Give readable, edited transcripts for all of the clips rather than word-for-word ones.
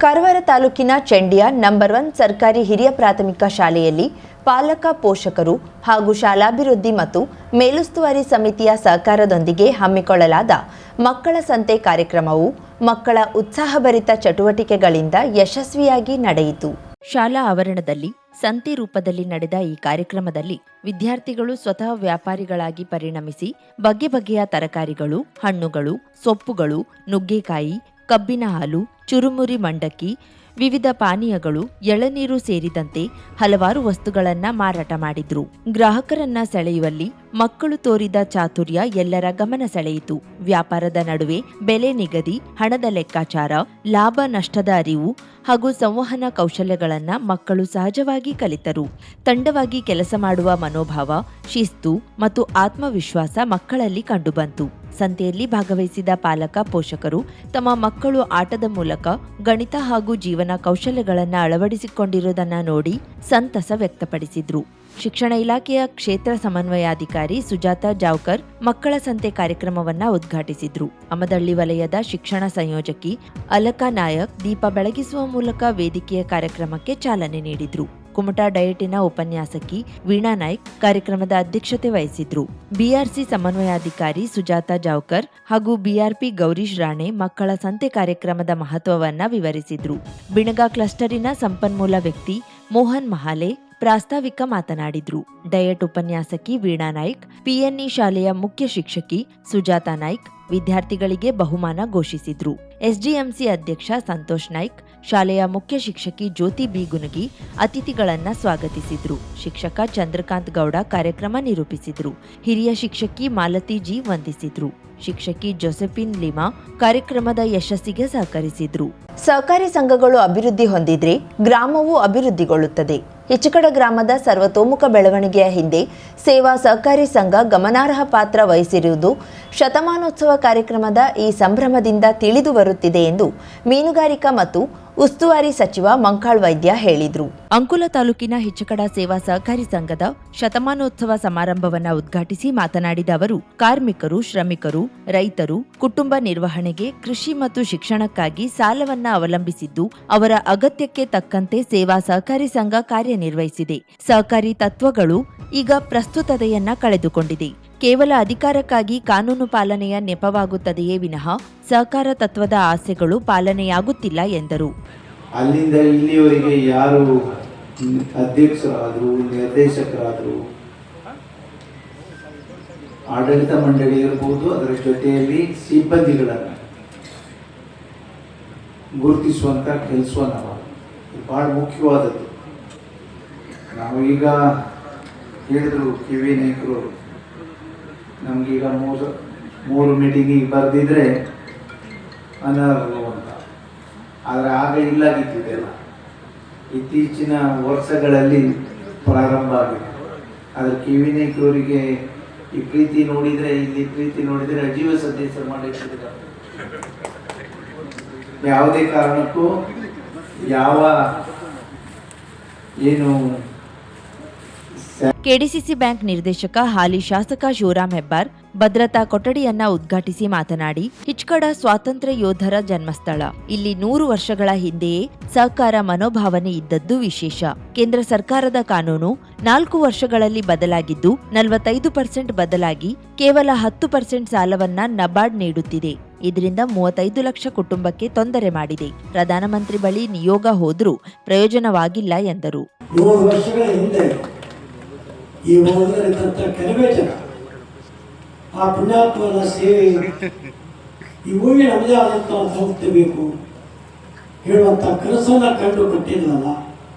ಕಾರವಾರ ತಾಲೂಕಿನ ಚೆಂಡಿಯ ನಂಬರ್ 1 ಸರ್ಕಾರಿ ಹಿರಿಯ ಪ್ರಾಥಮಿಕ ಶಾಲೆಯಲ್ಲಿ ಪಾಲಕ ಪೋಷಕರು ಹಾಗೂ ಶಾಲಾಭಿವೃದ್ಧಿ ಮತ್ತು ಮೇಲುಸ್ತುವಾರಿ ಸಮಿತಿಯ ಸಹಕಾರದೊಂದಿಗೆ ಹಮ್ಮಿಕೊಳ್ಳಲಾದ ಮಕ್ಕಳ ಸಂತೆ ಕಾರ್ಯಕ್ರಮವು ಮಕ್ಕಳ ಉತ್ಸಾಹಭರಿತ ಚಟುವಟಿಕೆಗಳಿಂದ ಯಶಸ್ವಿಯಾಗಿ ನಡೆಯಿತು. ಶಾಲಾ ಆವರಣದಲ್ಲಿ ಸಂತೆ ರೂಪದಲ್ಲಿ ನಡೆದ ಈ ಕಾರ್ಯಕ್ರಮದಲ್ಲಿ ವಿದ್ಯಾರ್ಥಿಗಳು ಸ್ವತಃ ವ್ಯಾಪಾರಿಗಳಾಗಿ ಪರಿಣಮಿಸಿ ಬಗೆ ಬಗೆಯ ತರಕಾರಿಗಳು, ಹಣ್ಣುಗಳು, ಸೊಪ್ಪುಗಳು, ನುಗ್ಗೆಕಾಯಿ, ಕಬ್ಬಿನ ಹಾಲು, ಚುರುಮುರಿ ಮಂಡಕ್ಕಿ, ವಿವಿಧ ಪಾನೀಯಗಳು, ಎಳನೀರು ಸೇರಿದಂತೆ ಹಲವಾರು ವಸ್ತುಗಳನ್ನು ಮಾರಾಟ ಮಾಡಿದ್ರು. ಗ್ರಾಹಕರನ್ನ ಸೆಳೆಯುವಲ್ಲಿ ಮಕ್ಕಳು ತೋರಿದ ಚಾತುರ್ಯ ಎಲ್ಲರ ಗಮನ ಸೆಳೆಯಿತು. ವ್ಯಾಪಾರದ ನಡುವೆ ಬೆಲೆ ನಿಗದಿ, ಹಣದ ಲೆಕ್ಕಾಚಾರ, ಲಾಭ ನಷ್ಟದ ಅರಿವು ಹಾಗೂ ಸಂವಹನ ಕೌಶಲ್ಯಗಳನ್ನು ಮಕ್ಕಳು ಸಹಜವಾಗಿ ಕಲಿತರು. ತಂಡವಾಗಿ ಕೆಲಸ ಮಾಡುವ ಮನೋಭಾವ, ಶಿಸ್ತು ಮತ್ತು ಆತ್ಮವಿಶ್ವಾಸ ಮಕ್ಕಳಲ್ಲಿ ಕಂಡುಬಂತು. ಸಂತೆಯಲ್ಲಿ ಭಾಗವಹಿಸಿದ ಪಾಲಕ ಪೋಷಕರು ತಮ್ಮ ಮಕ್ಕಳು ಆಟದ ಮೂಲಕ ಗಣಿತ ಹಾಗೂ ಜೀವನ ಕೌಶಲ್ಯಗಳನ್ನು ಅಳವಡಿಸಿಕೊಂಡಿರುವುದನ್ನು ನೋಡಿ ಸಂತಸ ವ್ಯಕ್ತಪಡಿಸಿದ್ರು. ಶಿಕ್ಷಣ ಇಲಾಖೆಯ ಕ್ಷೇತ್ರ ಸಮನ್ವಯಾಧಿಕಾರಿ ಸುಜಾತಾ ಜಾವ್ಕರ್ ಮಕ್ಕಳ ಸಂತೆ ಕಾರ್ಯಕ್ರಮವನ್ನು ಉದ್ಘಾಟಿಸಿದ್ರು. ಅಮದಳ್ಳಿ ವಲಯದ ಶಿಕ್ಷಣ ಸಂಯೋಜಕಿ ಅಲಕಾ ನಾಯಕ್ ದೀಪ ಬೆಳಗಿಸುವ ಮೂಲಕ ವೇದಿಕೆಯ ಕಾರ್ಯಕ್ರಮಕ್ಕೆ ಚಾಲನೆ ನೀಡಿದ್ರು. ಕುಮಟಾ ಡಯಟಿನ ಉಪನ್ಯಾಸಕಿ ವೀಣಾ ನಾಯ್ಕ್ ಕಾರ್ಯಕ್ರಮದ ಅಧ್ಯಕ್ಷತೆ ವಹಿಸಿದ್ರು. ಬಿಆರ್ಸಿ ಸಮನ್ವಯಾಧಿಕಾರಿ ಸುಜಾತಾ ಜಾವ್ಕರ್ ಹಾಗೂ ಬಿಆರ್ಪಿ ಗೌರೀಶ್ ರಾಣೆ ಮಕ್ಕಳ ಸಂತೆ ಕಾರ್ಯಕ್ರಮದ ಮಹತ್ವವನ್ನ ವಿವರಿಸಿದ್ರು. ಬಿಣಗ ಕ್ಲಸ್ಟರಿನ ಸಂಪನ್ಮೂಲ ವ್ಯಕ್ತಿ ಮೋಹನ್ ಮಹಾಲೆ ಪ್ರಾಸ್ತಾವಿಕ ಮಾತನಾಡಿದ್ರು. ಡಯಟ್ ಉಪನ್ಯಾಸಕಿ ವೀಣಾ ನಾಯ್ಕ್, ಪಿಎನ್ಇ ಶಾಲೆಯ ಮುಖ್ಯ ಶಿಕ್ಷಕಿ ಸುಜಾತಾ ನಾಯ್ಕ್ ವಿದ್ಯಾರ್ಥಿಗಳಿಗೆ ಬಹುಮಾನ ಘೋಷಿಸಿದ್ರು. ಎಸ್ಡಿಎಂಸಿ ಅಧ್ಯಕ್ಷ ಸಂತೋಷ್ ನಾಯ್ಕ್, ಶಾಲೆಯ ಮುಖ್ಯ ಶಿಕ್ಷಕಿ ಜ್ಯೋತಿ ಬಿ ಗುನಗಿ ಅತಿಥಿಗಳನ್ನ ಸ್ವಾಗತಿಸಿದ್ರು. ಶಿಕ್ಷಕ ಚಂದ್ರಕಾಂತ್ ಗೌಡ ಕಾರ್ಯಕ್ರಮ ನಿರೂಪಿಸಿದ್ರು. ಹಿರಿಯ ಶಿಕ್ಷಕಿ ಮಾಲತಿ ಜಿ ವಂದಿಸಿದ್ರು. ಶಿಕ್ಷಕಿ ಜೋಸೆಫಿನ್ ಲಿಮಾ ಕಾರ್ಯಕ್ರಮದ ಯಶಸ್ಸಿಗೆ ಸಹಕರಿಸಿದ್ರು. ಸಹಕಾರಿ ಸಂಘಗಳು ಅಭಿವೃದ್ಧಿ ಹೊಂದಿದ್ರೆ ಗ್ರಾಮವು ಅಭಿವೃದ್ಧಿಗೊಳ್ಳುತ್ತದೆ. ಹಿಚಕಡ ಗ್ರಾಮದ ಸರ್ವತೋಮುಖ ಬೆಳವಣಿಗೆಯ ಹಿಂದೆ ಸೇವಾ ಸಹಕಾರಿ ಸಂಘ ಗಮನಾರ್ಹ ಪಾತ್ರ ವಹಿಸಿರುವುದು ಶತಮಾನೋತ್ಸವ ಕಾರ್ಯಕ್ರಮದ ಈ ಸಂಭ್ರಮದಿಂದ ತಿಳಿದು ಬರುತ್ತಿದೆ ಎಂದು ಮೀನುಗಾರಿಕಾ ಮತ್ತು ಉಸ್ತುವಾರಿ ಸಚಿವ ಮಂಕಾಳ್ ವೈದ್ಯ ಹೇಳಿದರು. ಅಂಕೋಲ ತಾಲೂಕಿನ ಹಿಚಕಡ ಸೇವಾ ಸಹಕಾರಿ ಸಂಘದ ಶತಮಾನೋತ್ಸವ ಸಮಾರಂಭವನ್ನು ಉದ್ಘಾಟಿಸಿ ಮಾತನಾಡಿದ ಅವರು, ಕಾರ್ಮಿಕರು, ಶ್ರಮಿಕರು, ರೈತರು ಕುಟುಂಬ ನಿರ್ವಹಣೆಗೆ ಕೃಷಿ ಮತ್ತು ಶಿಕ್ಷಣಕ್ಕಾಗಿ ಸಾಲವನ್ನ ಅವಲಂಬಿಸಿದ್ದು ಅವರ ಅಗತ್ಯಕ್ಕೆ ತಕ್ಕಂತೆ ಸೇವಾ ಸಹಕಾರಿ ಸಂಘ ಕಾರ್ಯನಿರ್ವಹಿಸಿದೆ. ಸಹಕಾರಿ ತತ್ವಗಳು ಈಗ ಪ್ರಸ್ತುತತೆಯನ್ನ ಕಳೆದುಕೊಂಡಿದೆ. ಕೇವಲ ಅಧಿಕಾರಕ್ಕಾಗಿ ಕಾನೂನು ಪಾಲನೆಯ ನೆಪವಾಗುತ್ತದೆಯೇ ವಿನಃ ಸಹಕಾರ ತತ್ವದ ಆಸೆಗಳು ಪಾಲನೆಯಾಗುತ್ತಿಲ್ಲ ಎಂದರು. ಅಲ್ಲಿಂದ ಇಲ್ಲಿಯವರೆಗೆ ಯಾರು ಅಧ್ಯಕ್ಷರಾದರು, ನಿರ್ದೇಶಕರಾದರು, ಆಡಳಿತ ಮಂಡಳಿ ಇರಬಹುದು, ಅದರ ಜೊತೆಯಲ್ಲಿ ಸಿಬ್ಬಂದಿಗಳನ್ನು ಗುರುತಿಸುವಂಥ ಕೆಲಸವನ್ನು ಬಹಳ ಮುಖ್ಯವಾದದ್ದು. ನಾವು ಈಗ ಹೇಳಿದ್ರು ಕಿವಿ ನಾಯಕರು, ನಮಗೀಗ ಮೂರು ಮೀಟಿಂಗಿಗೆ ಬರೆದಿದ್ರೆ ಅನರ್ಹ ಅಂತ, ಆದರೆ ಆಗ ಇಲ್ಲಾಗಿದ್ದಿದ್ದೆಲ್ಲ ಇತ್ತೀಚಿನ ವರ್ಷಗಳಲ್ಲಿ ಪ್ರಾರಂಭ ಆಗಿದೆ. ಆದರೆ ಕಿವಿ ನಾಯಕರಿಗೆ ಈ ಪ್ರೀತಿ ನೋಡಿದರೆ, ಇಲ್ಲಿ ಪ್ರೀತಿ ನೋಡಿದರೆ ಅಜೀವ ಸದಸ್ಯರು ಮಾಡಿಟ್ಟಿದ್ದಾರೆ. ಯಾವುದೇ ಕಾರಣಕ್ಕೂ ಯಾವ ಏನು ಕೆಡಿಸಿಸಿ ಬ್ಯಾಂಕ್ ನಿರ್ದೇಶಕ ಹಾಲಿ ಶಾಸಕ ಶಿವರಾಮ್ ಹೆಬ್ಬಾರ್ ಭದ್ರತಾ ಕೊಠಡಿಯನ್ನ ಉದ್ಘಾಟಿಸಿ ಮಾತನಾಡಿ, ಹಿಚ್ಕಡ ಸ್ವಾತಂತ್ರ್ಯ ಯೋಧರ ಜನ್ಮಸ್ಥಳ. ಇಲ್ಲಿ 100 ವರ್ಷಗಳ ಹಿಂದೆಯೇ ಸಹಕಾರ ಮನೋಭಾವನೆ ಇದ್ದದ್ದು ವಿಶೇಷ. ಕೇಂದ್ರ ಸರ್ಕಾರದ ಕಾನೂನು 4 ವರ್ಷಗಳಲ್ಲಿ ಬದಲಾಗಿದ್ದು 45% ಬದಲಾಗಿ ಕೇವಲ 10% ಸಾಲವನ್ನ ನಬಾರ್ಡ್ ನೀಡುತ್ತಿದೆ. ಇದರಿಂದ 35 ಲಕ್ಷ ಕುಟುಂಬಕ್ಕೆ ತೊಂದರೆ ಮಾಡಿದೆ. ಪ್ರಧಾನಮಂತ್ರಿ ಬಳಿ ನಿಯೋಗ ಹೋದ್ರೂ ಪ್ರಯೋಜನವಾಗಿಲ್ಲ ಎಂದರು. 100 ವರ್ಷಗಳ ಹಿಂದೆ ಈ ಹೋದರಿದ್ದಂಥ ಕೆಲವೇ ಜನ ಆ ಪುಣ್ಯಾತ್ಮನ ಸೇವೆ ಈ ಊರಿಗೆ ನಮ್ಮದೇ ಆದಂಥ ಹೋಗ್ತಬೇಕು ಹೇಳುವಂಥ ಕನಸನ್ನು ಕಂಡು ಕೊಟ್ಟಿದ್ರಲ್ಲ,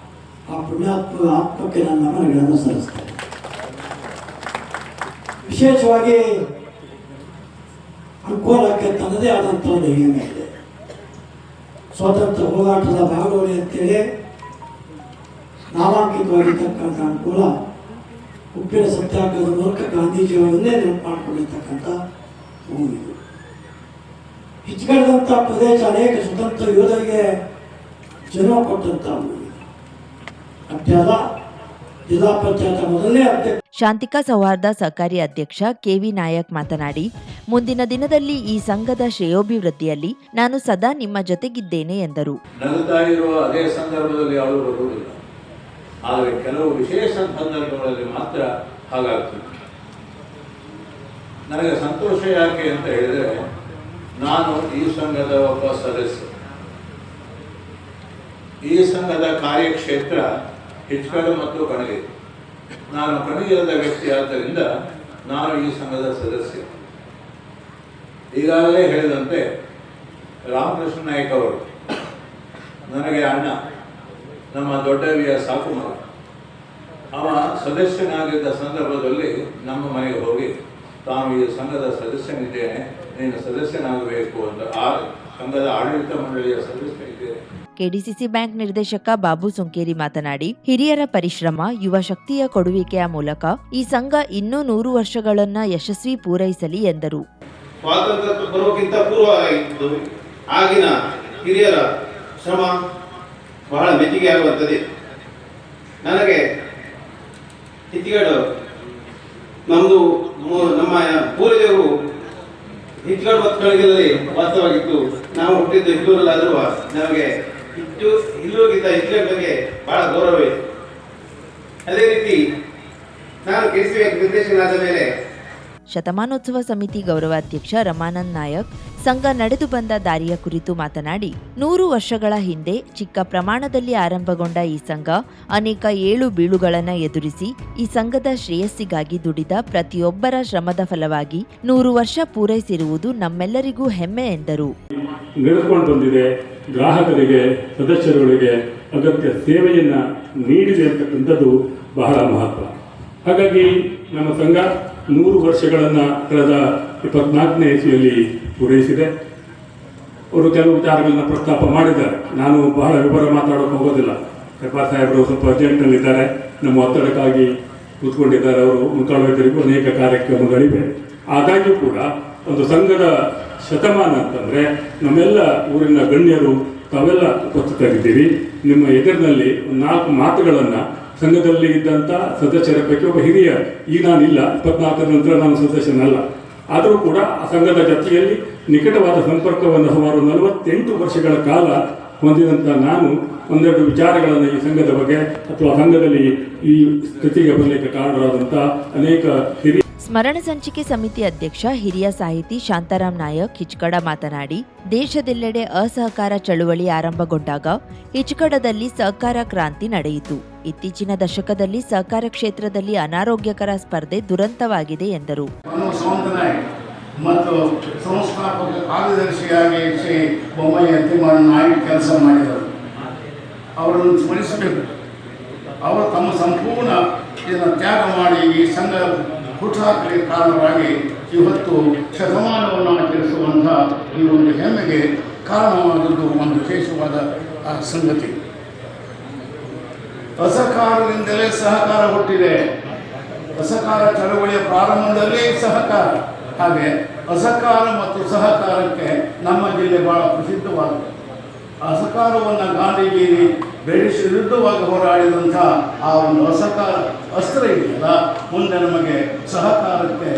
ಆ ಪುಣ್ಯಾತ್ಮ ಆತ್ಮಕ್ಕೆ ನನ್ನ ನಮನಗಳನ್ನು ಸಲ್ಲಿಸ್ತೇನೆ. ವಿಶೇಷವಾಗಿ ಅಂಕೋಲಕ್ಕೆ ತನ್ನದೇ ಆದಂಥ ಒಂದು ಹೆಮ್ಮೆ ಇದೆ. ಸ್ವಾತಂತ್ರ್ಯ ಹೋರಾಟದ ಭಾಗವಹಿಸಿ ಅಂತೇಳಿ ನಾಮಾಂಕಿತವಾಗಿರ್ತಕ್ಕಂಥ ಅಂಕೋಲ ಉಪ್ಪಿನ ಸತ್ಯಾಗ್ರಹದ ಮೂಲಕ ಗಾಂಧೀಜಿಯವರನ್ನೇ ನೆನಪು ಮಾಡಿಕೊಂಡಿರ್ತಕ್ಕಂಥ ಭೂಮಿದು. ಹಿಚ್ಕಡದಂಥ ಪ್ರದೇಶ ಅನೇಕ ಸ್ವತಂತ್ರ ಯೋಧರಿಗೆ ಜನ್ಮ ಕೊಟ್ಟಂಥ ಭೂಮಿ. ಅತ್ಯಲ್ಲ ಜಿಲ್ಲಾ ಪಂಚಾಯತ್ ಮೊದಲನೇ ಅಧ್ಯಕ್ಷ ಶಾಂತಿಕಾ ಸೌಹಾರ್ದ ಸಹಕಾರಿ ಅಧ್ಯಕ್ಷ ಕೆವಿ ನಾಯಕ್ ಮಾತನಾಡಿ, ಮುಂದಿನ ದಿನದಲ್ಲಿ ಈ ಸಂಘದ ಶ್ರೇಯೋಭಿವೃದ್ಧಿಯಲ್ಲಿ ನಾನು ಸದಾ ನಿಮ್ಮ ಜೊತೆಗಿದ್ದೇನೆ ಎಂದರು. ನಗುತ್ತಾ ಇರುವ ಅದೇ ಸಂದರ್ಭದಲ್ಲಿ ಅವರು ಬರುವುದಿಲ್ಲ, ಆದರೆ ಕೆಲವು ವಿಶೇಷ ಸಂದರ್ಭಗಳಲ್ಲಿ ಮಾತ್ರ ಹಾಗಾಗ್ತದೆ. ನನಗೆ ಸಂತೋಷ ಯಾಕೆ ಅಂತ ಹೇಳಿದರೆ, ನಾನು ಈ ಸಂಘದ ಒಬ್ಬ ಸದಸ್ಯ. ಈ ಸಂಘದ ಕಾರ್ಯಕ್ಷೇತ್ರ ಹಿಚ್ಕಡ ಮತ್ತು ಕಣಗಿರಿ. ನಾನು ಕಣಗಿರದ ವ್ಯಕ್ತಿ ಆದ್ದರಿಂದ ನಾನು ಈ ಸಂಘದ ಸದಸ್ಯ. ಈಗಾಗಲೇ ಹೇಳಿದಂತೆ ರಾಮಕೃಷ್ಣ ನಾಯ್ಕ ಅವರು ನನಗೆ ಅಣ್ಣ, ನಮ್ಮ ದೊಡ್ಡವಿಯ ಸಾಕು ಮಗ. ಅವ ಸದಸ್ಯನಾಗಿದ್ದ ಸಂದರ್ಭದಲ್ಲಿ ನಮ್ಮ ಮನೆಗೆ ಹೋಗಿ, ತಾನು ಈ ಸಂಘದ ಸದಸ್ಯನಿದ್ದೇನೆ, ನೀನು ಸದಸ್ಯನಾಗಬೇಕು ಅಂತ ಆ ಸಂಘದ ಆಡಳಿತ ಮಂಡಳಿಯ ಸದಸ್ಯನಿದ್ದೇನೆ. ಕೆಡಿಸಿಸಿ ಬ್ಯಾಂಕ್ ನಿರ್ದೇಶಕ ಬಾಬು ಸುಂಕೇರಿ ಮಾತನಾಡಿ, ಹಿರಿಯರ ಪರಿಶ್ರಮ, ಯುವ ಶಕ್ತಿಯ ಕೊಡುವಿಕೆಯ ಮೂಲಕ ಈ ಸಂಘ ಇನ್ನೂ 100 ವರ್ಷಗಳನ್ನ ಯಶಸ್ವಿ ಪೂರೈಸಲಿ ಎಂದರು. ಸ್ವಾತಂತ್ರ್ಯ ಬರೋಕ್ಕಿಂತ ಪೂರ್ವ ಇದ್ದು ಆಗಿನ ಹಿರಿಯರ ಶ್ರಮ ಬಹಳ ಮೆಚ್ಚುಗೆ ಆಗುತ್ತದೆ. ನನಗೆ ಹಿಚ್ಕಡು ನಮ್ಮ ಪೂರ್ವಜರು ಹಿಚ್ಕಡು ಮತ್ತು ಕಣಗಿಲಲ್ಲಿ ವಾಸವಾಗಿದ್ದು, ನಾವು ಹುಟ್ಟಿದ್ದು ಹಿಲ್ಲೂರಲ್ಲಾದರೂ ನಮಗೆ ಹಿಲ್ಲೂರಿಗಿಂತ ಹಿಚ್ಕಡು ಬಗ್ಗೆ ಬಹಳ ಗೌರವ ಇದೆ. ಅದೇ ರೀತಿ ನಾನು ಕೆಡಿಸಿ ನಿರ್ದೇಶಕನಾದ ಮೇಲೆ ಶತಮಾನೋತ್ಸವ ಸಮಿತಿ ಗೌರವಾಧ್ಯಕ್ಷ ರಮಾನಂದ್ ನಾಯಕ್ ಸಂಘ ನಡೆದು ಬಂದ ದಾರಿಯ ಕುರಿತು ಮಾತನಾಡಿ, 100 ವರ್ಷಗಳ ಹಿಂದೆ ಚಿಕ್ಕ ಪ್ರಮಾಣದಲ್ಲಿ ಆರಂಭಗೊಂಡ ಈ ಸಂಘ ಅನೇಕ ಏಳು ಬೀಳುಗಳನ್ನು ಎದುರಿಸಿ ಈ ಸಂಘದ ಶ್ರೇಯಸ್ಸಿಗಾಗಿ ದುಡಿದ ಪ್ರತಿಯೊಬ್ಬರ ಶ್ರಮದ ಫಲವಾಗಿ 100 ವರ್ಷ ಪೂರೈಸಿರುವುದು ನಮ್ಮೆಲ್ಲರಿಗೂ ಹೆಮ್ಮೆ ಎಂದರು. ನಡೆದುಕೊಂಡು ಬಂದಿದೆ, ಗ್ರಾಹಕರಿಗೆ ಸದಸ್ಯರುಗಳಿಗೆ ಅಗತ್ಯ ಸೇವೆಯನ್ನು ನೀಡಿದೆ ಅಂತಕ್ಕಂಥದ್ದು ಬಹಳ ಮಹತ್ವ. ಹಾಗಾಗಿ ನಮ್ಮ ಸಂಘ 100 ವರ್ಷಗಳನ್ನು ಕಳೆದ 24ನೇ ಇಸ್ವಿಯಲ್ಲಿ ಪೂರೈಸಿದೆ. ಅವರು ಕೆಲವು ವಿಚಾರಗಳನ್ನು ಪ್ರಸ್ತಾಪ ಮಾಡಿದ್ದಾರೆ. ನಾನು ಬಹಳ ವಿವರ ಮಾತಾಡೋಕೆ ಹೋಗೋದಿಲ್ಲ. ಹೆಬ್ಬಾರ್ ಸಾಹೇಬರು ಸ್ವಲ್ಪ ಅರ್ಜೆಂಟ್ನಲ್ಲಿದ್ದಾರೆ, ನಮ್ಮ ಒತ್ತಡಕ್ಕಾಗಿ ಕೂತ್ಕೊಂಡಿದ್ದಾರೆ. ಅವರು ಮುಖಂಡರಿಗೂ ಅನೇಕ ಕಾರ್ಯಕ್ರಮಗಳಿವೆ. ಆದಾಗ್ಯೂ ಕೂಡ ಒಂದು ಸಂಘದ ಶತಮಾನ ಅಂತಂದರೆ ನಮ್ಮೆಲ್ಲ ಊರಿನ ಗಣ್ಯರು ತಾವೆಲ್ಲ ಉಪಸ್ಥಿತರಿದ್ದೀವಿ. ನಿಮ್ಮ ಎದುರಿನಲ್ಲಿ 4 ಮಾತುಗಳನ್ನು ಸಂಘದಲ್ಲಿ ಇದ್ದಂಥ ಸದಸ್ಯರ ಪೈಕಿ ಒಬ್ಬ ಹಿರಿಯ, ಈಗ ನಾನಿಲ್ಲ, 24ರ ನಂತರ ನಾನು ಸದಸ್ಯನಲ್ಲ, ಆದರೂ ಕೂಡ ಆ ಸಂಘದ ಜೊತೆಯಲ್ಲಿ ನಿಕಟವಾದ ಸಂಪರ್ಕವನ್ನು ಸುಮಾರು 48 ವರ್ಷಗಳ ಕಾಲ ಹೊಂದಿದಂಥ ನಾನು ಒಂದೆರಡು ವಿಚಾರಗಳನ್ನು ಈ ಸಂಘದ ಬಗ್ಗೆ ಅಥವಾ ಸಂಘದಲ್ಲಿ ಈ ಸ್ಥಿತಿಗೆ ಬರಲಿಕ್ಕೆ ಕಾರಣರಾದಂಥ ಅನೇಕ ಹಿರಿಯ ಸ್ಮರಣ ಸಂಚಿಕೆ ಸಮಿತಿ ಅಧ್ಯಕ್ಷ ಹಿರಿಯ ಸಾಹಿತಿ ಶಾಂತಾರಾಮ್ ನಾಯಕ್ ಹಿಚ್ಕಡ ಮಾತನಾಡಿ, ದೇಶದೆಲ್ಲೆಡೆ ಅಸಹಕಾರ ಚಳುವಳಿ ಆರಂಭಗೊಂಡಾಗ ಹಿಚ್ಕಡದಲ್ಲಿ ಸಹಕಾರ ಕ್ರಾಂತಿ ನಡೆಯಿತು. ಇತ್ತೀಚಿನ ದಶಕದಲ್ಲಿ ಸಹಕಾರ ಕ್ಷೇತ್ರದಲ್ಲಿ ಅನಾರೋಗ್ಯಕರ ಸ್ಪರ್ಧೆ ದುರಂತವಾಗಿದೆ ಎಂದರು. ಮತ್ತು ಸಂಸ್ಥಾಪಕ ಕಾರ್ಯದರ್ಶಿಯಾಗಿ ಶ್ರೀ ಬೊಮ್ಮಯ್ಯ ತಿಮ್ಮಣ್ಣ ನಾಯ್ಕ ಕೆಲಸ ಮಾಡಿದರು. ಅವರನ್ನು ಸ್ಮರಿಸಬೇಕು. ಅವರು ತಮ್ಮ ಸಂಪೂರ್ಣ ಇದನ್ನು ತ್ಯಾಗ ಮಾಡಿ ಈ ಸಂಘ ಹುಟ್ಟುಹಾಕಲಿಕ್ಕೆ ಕಾರಣವಾಗಿ ಇವತ್ತು ಶತಮಾನವನ್ನು ಆಚರಿಸುವಂಥ ಈ ಒಂದು ಹೆಮ್ಮೆಗೆ ಕಾರಣವಾದದ್ದು ಒಂದು ವಿಶೇಷವಾದ ಸಂಗತಿ. ಅಸಹಕಾರದಿಂದಲೇ ಸಹಕಾರ ಹುಟ್ಟಿದೆ. ಅಸಹಕಾರ ಚಳವಳಿಯ ಪ್ರಾರಂಭದಲ್ಲಿ ಸಹಕಾರ, ಹಾಗೆ ಅಸಹಕಾರ ಮತ್ತು ಸಹಕಾರಕ್ಕೆ ನಮ್ಮ ಜಿಲ್ಲೆ ಬಹಳ ಪ್ರಸಿದ್ಧವಾಗಿದೆ. ಅಸಹಕಾರವನ್ನು ಗಾಂಧೀಜಿ ಬ್ರಿಟಿಷ್ ವಿರುದ್ಧವಾಗಿ ಹೋರಾಡಿದಂಥ ಆ ಒಂದು ಅಸಹಕಾರ ಅಸ್ತ್ರ ಇದೆಯಲ್ಲ, ಮುಂದೆ ನಮಗೆ ಸಹಕಾರಕ್ಕೆ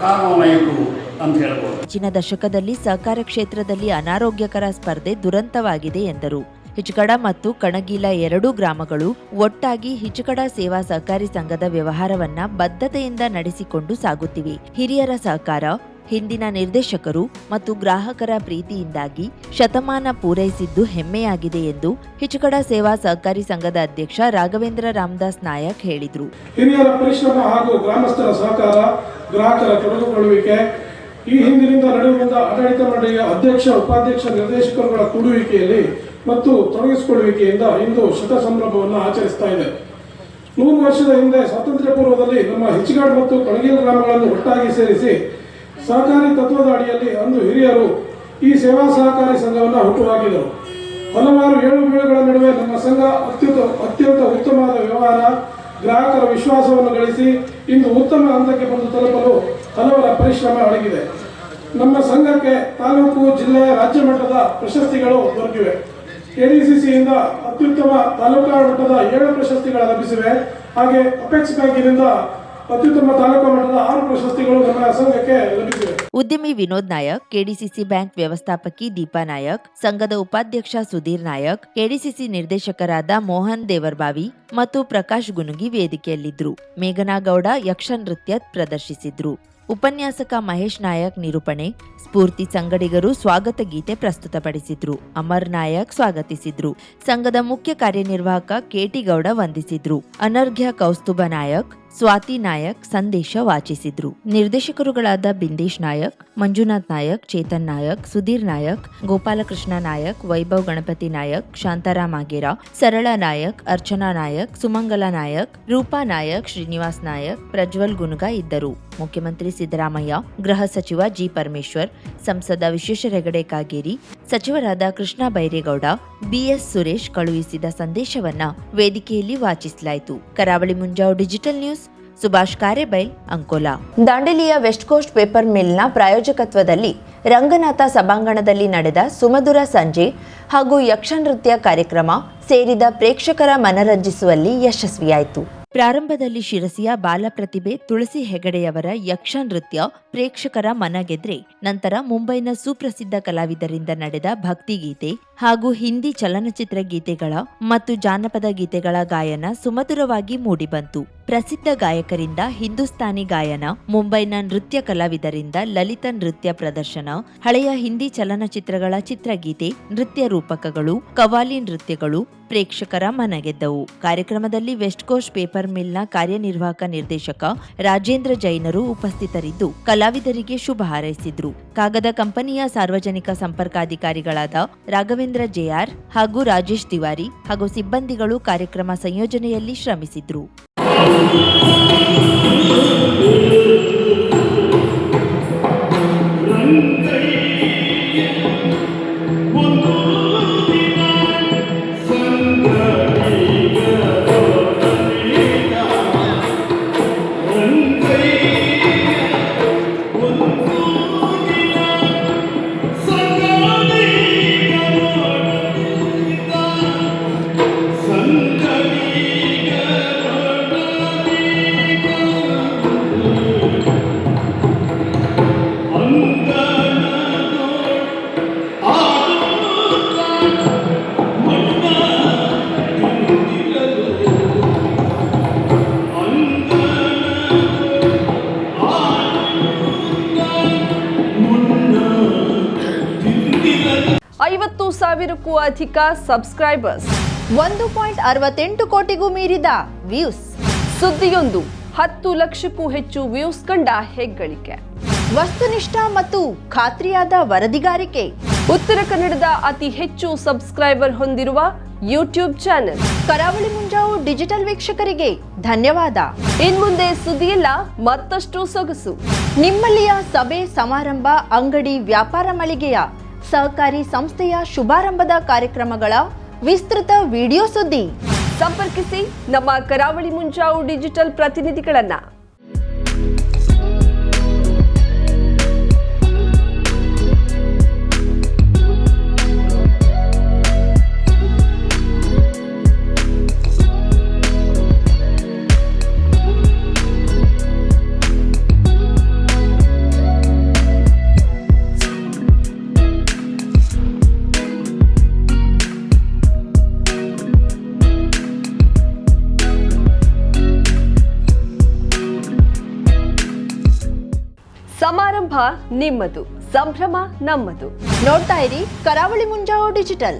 ಕಾರಣವಾಯಿತು ಅಂತ ಹೇಳ್ಬೋದು. ಹೆಚ್ಚಿನ ದಶಕದಲ್ಲಿ ಸಹಕಾರ ಕ್ಷೇತ್ರದಲ್ಲಿ ಅನಾರೋಗ್ಯಕರ ಸ್ಪರ್ಧೆ ದುರಂತವಾಗಿದೆ ಎಂದರು. ಹಿಚ್ಕಡ ಮತ್ತು ಕಣಗೀಲ ಎರಡೂ ಗ್ರಾಮಗಳು ಒಟ್ಟಾಗಿ ಹಿಚ್ಕಡ ಸೇವಾ ಸಹಕಾರಿ ಸಂಘದ ವ್ಯವಹಾರವನ್ನ ಬದ್ಧತೆಯಿಂದ ನಡೆಸಿಕೊಂಡು ಸಾಗುತ್ತಿವೆ. ಹಿರಿಯರ ಸಹಕಾರ, ಹಿಂದಿನ ನಿರ್ದೇಶಕರು ಮತ್ತು ಗ್ರಾಹಕರ ಪ್ರೀತಿಯಿಂದಾಗಿ ಶತಮಾನ ಪೂರೈಸಿದ್ದು ಹೆಮ್ಮೆಯಾಗಿದೆ ಎಂದು ಹಿಚ್ಕಡ ಸೇವಾ ಸಹಕಾರಿ ಸಂಘದ ಅಧ್ಯಕ್ಷ ರಾಘವೇಂದ್ರ ರಾಮದಾಸ್ ನಾಯಕ್ ಹೇಳಿದರು. ಹಿರಿಯರ ಪರಿಶ್ರಮ ಹಾಗೂ ಗ್ರಾಮಸ್ಥರ ಸಹಕಾರ, ಗ್ರಾಹಕರ ತೊಡಗುಗೊಳ್ಳುವಿಕೆ, ಈ ಹಿಂದಿನಿಂದ ನಡೆಯುವಂತ ಆಡಳಿತ ಮಂಡಳಿಯ ಅಧ್ಯಕ್ಷ, ಉಪಾಧ್ಯಕ್ಷ, ನಿರ್ದೇಶಕರುಗಳ ಕೂಡುವಿಕೆಯಲ್ಲಿ ಮತ್ತು ತೊಡಗಿಸಿಕೊಳ್ಳುವಿಕೆಯಿಂದ ಇಂದು ಶತ ಸಂಭ್ರಮವನ್ನು ಆಚರಿಸ್ತಾ ಇದೆ. 100 ವರ್ಷದ ಹಿಂದೆ ಸ್ವಾತಂತ್ರ್ಯ ಪೂರ್ವದಲ್ಲಿ ನಮ್ಮ ಹಿಚ್ಕಡ್ ಮತ್ತು ಕಣಗೀಲ ಗ್ರಾಮಗಳನ್ನು ಒಟ್ಟಾಗಿ ಸೇರಿಸಿ ಸಹಕಾರಿ ತತ್ವದ ಅಡಿಯಲ್ಲಿ ಅಂದು ಹಿರಿಯರು ಈ ಸೇವಾ ಸಹಕಾರಿ ಸಂಘವನ್ನು ಹುಟ್ಟುಹಾಕಿದರು. ಹಲವಾರು ಏಳು ಬೀಳುಗಳ ನಡುವೆ ನಮ್ಮ ಸಂಘ ಅತ್ಯಂತ ಉತ್ತಮವಾದ ವ್ಯವಹಾರ, ಗ್ರಾಹಕರ ವಿಶ್ವಾಸವನ್ನು ಗಳಿಸಿ ಇಂದು ಉತ್ತಮ ಹಂತಕ್ಕೆ ಬಂದು ತಲುಪಲು ಹಲವರ ಪರಿಶ್ರಮ ಅಡಗಿದೆ. ನಮ್ಮ ಸಂಘಕ್ಕೆ ತಾಲೂಕು, ಜಿಲ್ಲೆ, ರಾಜ್ಯ ಮಟ್ಟದ ಪ್ರಶಸ್ತಿಗಳು ದೊರಕಿವೆ. ಕೆಡಿಸಿಸಿಯಿಂದ ಅತ್ಯುತ್ತಮ ತಾಲೂಕಾ ಮಟ್ಟದ 7 ಪ್ರಶಸ್ತಿಗಳು ಲಭಿಸಿವೆ. ಹಾಗೆ ಅಪೆಕ್ಸ್ ಬ್ಯಾಂಕಿನಿಂದ ಅತ್ಯುತ್ತಮ ತಾಲೂಕು ಮಟ್ಟದ 6 ಪ್ರಶಸ್ತಿಗಳು ನಮ್ಮ ಸಂಘಕ್ಕೆ ಲಭಿಸಿವೆ. ಉದ್ಯಮಿ ವಿನೋದ್ ನಾಯಕ್, ಕೆಡಿಸಿಸಿ ಬ್ಯಾಂಕ್ ವ್ಯವಸ್ಥಾಪಕಿ ದೀಪಾ ನಾಯಕ್, ಸಂಘದ ಉಪಾಧ್ಯಕ್ಷ ಸುಧೀರ್ ನಾಯಕ್, ಕೆಡಿಸಿಸಿ ನಿರ್ದೇಶಕರಾದ ಮೋಹನ್ ದೇವರ್ಬಾವಿ ಮತ್ತು ಪ್ರಕಾಶ್ ಗುನುಗಿ ವೇದಿಕೆಯಲ್ಲಿದ್ದರು. ಮೇಘನಾ ಗೌಡ ಯಕ್ಷ ನೃತ್ಯ ಪ್ರದರ್ಶಿಸಿದ್ರು. ಉಪನ್ಯಾಸಕ ಮಹೇಶ್ ನಾಯಕ್ ನಿರೂಪಣೆ, ಸ್ಫೂರ್ತಿ ಸಂಗಡಿಗರು ಸ್ವಾಗತ ಗೀತೆ ಪ್ರಸ್ತುತಪಡಿಸಿದ್ರು. ಅಮರ್ ನಾಯಕ್ ಸ್ವಾಗತಿಸಿದ್ರು. ಸಂಘದ ಮುಖ್ಯ ಕಾರ್ಯನಿರ್ವಾಹಕ ಕೆಟಿ ಗೌಡ ವಂದಿಸಿದ್ರು. ಅನರ್ಘ್ಯ ಕೌಸ್ತುಭ ನಾಯಕ್, ಸ್ವಾತಿ ನಾಯಕ್ ಸಂದೇಶ ವಾಚಿಸಿದ್ರು. ನಿರ್ದೇಶಕರುಗಳಾದ ಬಿಂದೇಶ್ ನಾಯಕ್, ಮಂಜುನಾಥ್ ನಾಯಕ್, ಚೇತನ್ ನಾಯಕ್, ಸುಧೀರ್ ನಾಯಕ್, ಗೋಪಾಲಕೃಷ್ಣ ನಾಯಕ್, ವೈಭವ್ ಗಣಪತಿ ನಾಯಕ್, ಶಾಂತಾರಾಮ್ ಆಗೇರ, ಸರಳಾ ನಾಯಕ್, ಅರ್ಚನಾ ನಾಯಕ್, ಸುಮಂಗಲ ನಾಯಕ್, ರೂಪಾ ನಾಯಕ್, ಶ್ರೀನಿವಾಸ್ ನಾಯಕ್, ಪ್ರಜ್ವಲ್ ಗುನುಗ ಇದ್ದರು. ಮುಖ್ಯಮಂತ್ರಿ ಸಿದ್ದರಾಮಯ್ಯ, ಗೃಹ ಸಚಿವ ಜಿ ಪರಮೇಶ್ವರ್, ಸಂಸದ ವಿಶ್ವೇಶ್ವರ ಹೆಗಡೆ ಕಾಗೇರಿ, ಸಚಿವರಾದ ಕೃಷ್ಣ ಬೈರೇಗೌಡ, ಬಿಎಸ್ ಸುರೇಶ್ ಕಳುಹಿಸಿದ ಸಂದೇಶವನ್ನ ವೇದಿಕೆಯಲ್ಲಿ ವಾಚಿಸಲಾಯಿತು. ಕರಾವಳಿ ಮುಂಜಾವು ಡಿಜಿಟಲ್ ನ್ಯೂಸ್, ಸುಭಾಷ್ ಕಾರೆಬೈಲ್, ಅಂಕೋಲಾ. ದಾಂಡೇಲಿಯ ವೆಸ್ಟ್ ಕೋಸ್ಟ್ ಪೇಪರ್ ಮಿಲ್ನ ಪ್ರಾಯೋಜಕತ್ವದಲ್ಲಿ ರಂಗನಾಥ ಸಭಾಂಗಣದಲ್ಲಿ ನಡೆದ ಸುಮಧುರ ಸಂಜೆ ಹಾಗೂ ಯಕ್ಷ ನೃತ್ಯ ಕಾರ್ಯಕ್ರಮ ಸೇರಿದ ಪ್ರೇಕ್ಷಕರ ಮನರಂಜಿಸುವಲ್ಲಿ ಯಶಸ್ವಿಯಾಯಿತು. ಪ್ರಾರಂಭದಲ್ಲಿ ಶಿರಸಿಯ ಬಾಲ ಪ್ರತಿಭೆ ತುಳಸಿ ಹೆಗಡೆಯವರ ಯಕ್ಷ ನೃತ್ಯ ಪ್ರೇಕ್ಷಕರ ಮನಗೆದ್ರೆ, ನಂತರ ಮುಂಬೈನ ಸುಪ್ರಸಿದ್ಧ ಕಲಾವಿದರಿಂದ ನಡೆದ ಭಕ್ತಿಗೀತೆ ಹಾಗೂ ಹಿಂದಿ ಚಲನಚಿತ್ರ ಗೀತೆಗಳ ಮತ್ತು ಜಾನಪದ ಗೀತೆಗಳ ಗಾಯನ ಸುಮಧುರವಾಗಿ ಮೂಡಿಬಂತು. ಪ್ರಸಿದ್ಧ ಗಾಯಕರಿಂದ ಹಿಂದೂಸ್ತಾನಿ ಗಾಯನ, ಮುಂಬೈನ ನೃತ್ಯ ಕಲಾವಿದರಿಂದ ಲಲಿತ ನೃತ್ಯ ಪ್ರದರ್ಶನ, ಹಳೆಯ ಹಿಂದಿ ಚಲನಚಿತ್ರಗಳ ಚಿತ್ರಗೀತೆ, ನೃತ್ಯ ರೂಪಕಗಳು, ಕವಾಲಿ ನೃತ್ಯಗಳು ಪ್ರೇಕ್ಷಕರ ಮನಗೆದ್ದವು. ಕಾರ್ಯಕ್ರಮದಲ್ಲಿ ವೆಸ್ಟ್ ಕೋಸ್ಟ್ ಪೇಪರ್ ಮಿಲ್ನ ಕಾರ್ಯನಿರ್ವಾಹಕ ನಿರ್ದೇಶಕ ರಾಜೇಂದ್ರ ಜೈನರು ಉಪಸ್ಥಿತರಿದ್ದು ಕಲಾವಿದರಿಗೆ ಶುಭ ಹಾರೈಸಿದ್ರು. ಕಾಗದ ಕಂಪನಿಯ ಸಾರ್ವಜನಿಕ ಸಂಪರ್ಕಾಧಿಕಾರಿಗಳಾದ ರಾಘವೇಂದ್ರ ಜೆಆರ್ ಹಾಗೂ ರಾಜೇಶ್ ತಿವಾರಿ ಹಾಗೂ ಸಿಬ್ಬಂದಿಗಳು ಕಾರ್ಯಕ್ರಮ ಸಂಯೋಜನೆಯಲ್ಲಿ ಶ್ರಮಿಸಿದ್ರು. ಸಾವಿರಕ್ಕೂ ಅಧಿಕ ಸಬ್ಸ್ಕ್ರೈಬರ್ಸ್, 1.68 ಕೋಟಿಗೂ ಮೀರಿದ ವ್ಯೂಸ್, ಸುದ್ದಿಯೊಂದು 10 ಲಕ್ಷಕ್ಕೂ ಹೆಚ್ಚು ವ್ಯೂಸ್ ಕಂಡ ಹೆಗ್ಗಳಿಕೆ, ವಸ್ತುನಿಷ್ಠ ಮತ್ತು ಖಾತ್ರಿಯಾದ ವರದಿಗಾರಿಕೆ, ಉತ್ತರ ಕನ್ನಡದ ಅತಿ ಹೆಚ್ಚು ಸಬ್ಸ್ಕ್ರೈಬರ್ ಹೊಂದಿರುವ ಯೂಟ್ಯೂಬ್ ಚಾನೆಲ್ ಕರಾವಳಿ ಮುಂಜಾವು ಡಿಜಿಟಲ್ ವೀಕ್ಷಕರಿಗೆ ಧನ್ಯವಾದ. ಇನ್ಮುಂದೆ ಸುದ್ದಿಯಲ್ಲ ಮತ್ತಷ್ಟು ಸೊಗಸು. ನಿಮ್ಮಲ್ಲಿಯ ಸಭೆ ಸಮಾರಂಭ, ಅಂಗಡಿ ವ್ಯಾಪಾರ ಮಳಿಗೆಯ ಸಹಕಾರಿ ಸಂಸ್ಥೆಯ ಶುಭಾರಂಭದ ಕಾರ್ಯಕ್ರಮಗಳ ವಿಸ್ತೃತ ವಿಡಿಯೋ ಸುದ್ದಿ ಸಂಪರ್ಕಿಸಿ ನಮ್ಮ ಕರಾವಳಿ ಮುಂಜಾವು ಡಿಜಿಟಲ್ ಪ್ರತಿನಿಧಿಗಳನ್ನ. ಸಮಾರಂಭ ನಿಮ್ಮದು, ಸಂಭ್ರಮ ನಮ್ಮದು. ನೋಡ್ತಾ ಇರಿ ಕರಾವಳಿ ಮುಂಜಾವು ಡಿಜಿಟಲ್.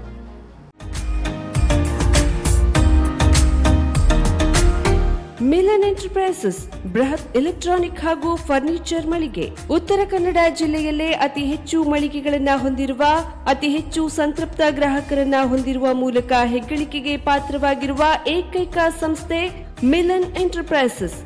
ಮಿಲನ್ ಎಂಟರ್ಪ್ರೈಸಸ್ ಬೃಹತ್ ಎಲೆಕ್ಟ್ರಾನಿಕ್ ಹಾಗೂ ಫರ್ನಿಚರ್ ಮಳಿಗೆ. ಉತ್ತರ ಕನ್ನಡ ಜಿಲ್ಲೆಯಲ್ಲೇ ಅತಿ ಹೆಚ್ಚು ಮಳಿಗೆಗಳನ್ನ ಹೊಂದಿರುವ, ಅತಿ ಹೆಚ್ಚು ಸಂತೃಪ್ತ ಗ್ರಾಹಕರನ್ನ ಹೊಂದಿರುವ ಮೂಲಕ ಹೆಗ್ಗಳಿಕೆಗೆ ಪಾತ್ರವಾಗಿರುವ ಏಕೈಕ ಸಂಸ್ಥೆ ಮಿಲನ್ ಎಂಟರ್ಪ್ರೈಸಸ್.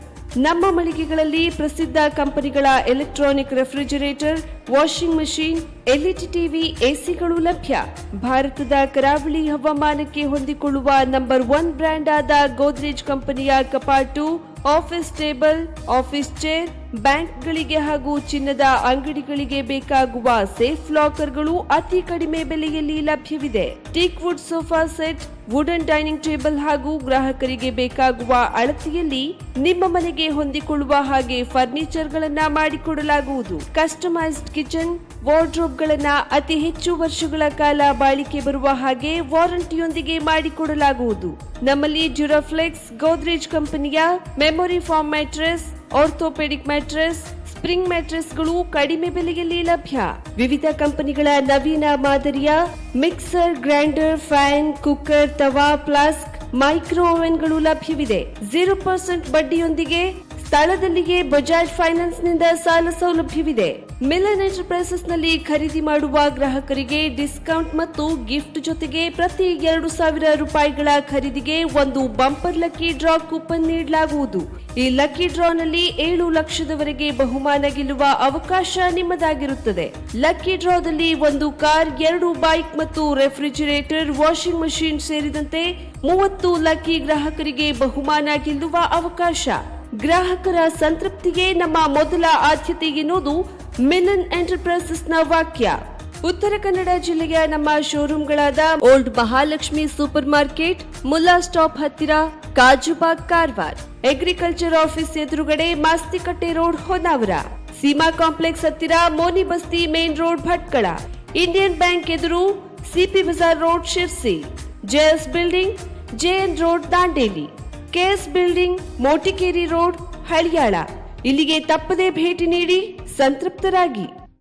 ನಮ್ಮ ಮಳಿಗೆಗಳಲ್ಲಿ ಪ್ರಸಿದ್ಧ ಕಂಪನಿಗಳ electronic refrigerator, washing machine, LED TV, ಎಸಿಗಳು ಲಭ್ಯ. ಭಾರತದ ಕರಾವಳಿ ಹವಾಮಾನಕ್ಕೆ ಹೊಂದಿಕೊಳ್ಳುವ ನಂಬರ್ 1 ಬ್ರ್ಯಾಂಡ್ ಆದ ಗೋದ್ರೇಜ್ ಕಂಪನಿಯ ಕಪಾಟು, ಆಫೀಸ್ ಟೇಬಲ್, ಆಫೀಸ್ ಚೇರ್, ಬ್ಯಾಂಕ್ಗಳಿಗೆ ಹಾಗೂ ಚಿನ್ನದ ಅಂಗಡಿಗಳಿಗೆ ಬೇಕಾಗುವ ಸೇಫ್ ಲಾಕರ್ಗಳು ಅತಿ ಕಡಿಮೆ ಬೆಲೆಯಲ್ಲಿ ಲಭ್ಯವಿದೆ. Teak wood sofa set, wooden dining table ಹಾಗೂ ಗ್ರಾಹಕರಿಗೆ ಬೇಕಾಗುವ ಅಳತೆಯಲ್ಲಿ ನಿಮ್ಮ ಮನೆಗೆ ಹೊಂದಿಕೊಳ್ಳುವ ಹಾಗೆ ಫರ್ನಿಚರ್ಗಳನ್ನ ಮಾಡಿಕೊಡಲಾಗುವುದು. ಕಸ್ಟಮೈಸ್ಡ್ ಕಿಚನ್, ವಾರ್ಡ್ರೋಬ್ಗಳನ್ನ ಅತಿ ಹೆಚ್ಚು ವರ್ಷಗಳ ಕಾಲ ಬಾಳಿಕೆ ಬರುವ ಹಾಗೆ ವಾರಂಟಿಯೊಂದಿಗೆ ಮಾಡಿಕೊಡಲಾಗುವುದು. ನಮ್ಮಲ್ಲಿ ಡ್ಯೂರಾಫ್ಲೆಕ್ಸ್, ಗೋದ್ರೇಜ್ ಕಂಪನಿಯ memory foam mattress, orthopedic mattress, spring ಮ್ಯಾಟ್ರೆಸ್ಗಳು ಕಡಿಮೆ ಬೆಲೆಯಲ್ಲಿ ಲಭ್ಯ. ವಿವಿಧ ಕಂಪನಿಗಳ ನವೀನ ಮಾದರಿಯ ಮಿಕ್ಸರ್, ಗ್ರೈಂಡರ್, ಫ್ಯಾನ್, ಕುಕ್ಕರ್, ತವಾ, ಫ್ಲಾಸ್ಕ್, ಮೈಕ್ರೋ ಓವೆನ್ಗಳು ಲಭ್ಯವಿದೆ. 0% ಬಡ್ಡಿಯೊಂದಿಗೆ ಸ್ಥಳದಲ್ಲಿಯೇ ಬಜಾಜ್ ಫೈನಾನ್ಸ್ ನಿಂದ ಸಾಲ ಸೌಲಭ್ಯವಿದೆ. ಮಿಲನ್ ಎಂಟರ್ಪ್ರೈಸಸ್ ನಲ್ಲಿ ಖರೀದಿ ಮಾಡುವ ಗ್ರಾಹಕರಿಗೆ ಡಿಸ್ಕೌಂಟ್ ಮತ್ತು ಗಿಫ್ಟ್ ಜೊತೆಗೆ ಪ್ರತಿ 2,000 ರೂಪಾಯಿಗಳ ಖರೀದಿಗೆ ಒಂದು ಬಂಪರ್ ಲಕ್ಕಿ ಡ್ರಾ ಕೂಪನ್ ನೀಡಲಾಗುವುದು. ಈ ಲಕ್ಕಿ ಡ್ರಾನಲ್ಲಿ 7 ಲಕ್ಷದವರೆಗೆ ಬಹುಮಾನ ಗೆಲ್ಲುವ ಅವಕಾಶ ನಿಮ್ಮದಾಗಿರುತ್ತದೆ. ಲಕ್ಕಿ ಡ್ರಾದಲ್ಲಿ 1 ಕಾರ್, 2 ಬೈಕ್ ಮತ್ತು ರೆಫ್ರಿಜಿರೇಟರ್, ವಾಷಿಂಗ್ ಮಷಿನ್ ಸೇರಿದಂತೆ 30 ಲಕ್ಕಿ ಗ್ರಾಹಕರಿಗೆ ಬಹುಮಾನ ಗೆಲ್ಲುವ ಅವಕಾಶ. ಗ್ರಾಹಕರ ಸಂತೃಪ್ತಿಗೆ ನಮ್ಮ ಮೊದಲ ಆದ್ಯತೆ ಎನ್ನುವುದು ಮಿಲನ್ ಎಂಟರ್ಪ್ರೈಸಸ್ನ ವಾಕ್ಯ. ಉತ್ತರ ಕನ್ನಡ ಜಿಲ್ಲೆಯ ನಮ್ಮ ಶೋರೂಮ್ಗಳಾದ old Mahalakshmi super market, Mulla stop ಹತ್ತಿರ, ಕಾಜುಬಾಗ್, ಕಾರವಾರ, ಅಗ್ರಿಕಲ್ಚರ್ ಆಫೀಸ್ ಎದುರುಗಡೆ, ಮಾಸ್ತಿಕಟ್ಟೆ ರೋಡ್, ಹೊನ್ನಾವರ, ಸೀಮಾ ಕಾಂಪ್ಲೆಕ್ಸ್ ಹತ್ತಿರ, Moni Basti main road, Bhatkal, Indian bank ಎದುರು, CP bazaar road, Sirsi, JS building, JN road, Dandeli, KS building, Motikeri road, Haliyal. ಇಲ್ಲಿಗೆ ತಪ್ಪದೇ ಭೇಟಿ ನೀಡಿ ಸಂತೃಪ್ತರಾಗಿ.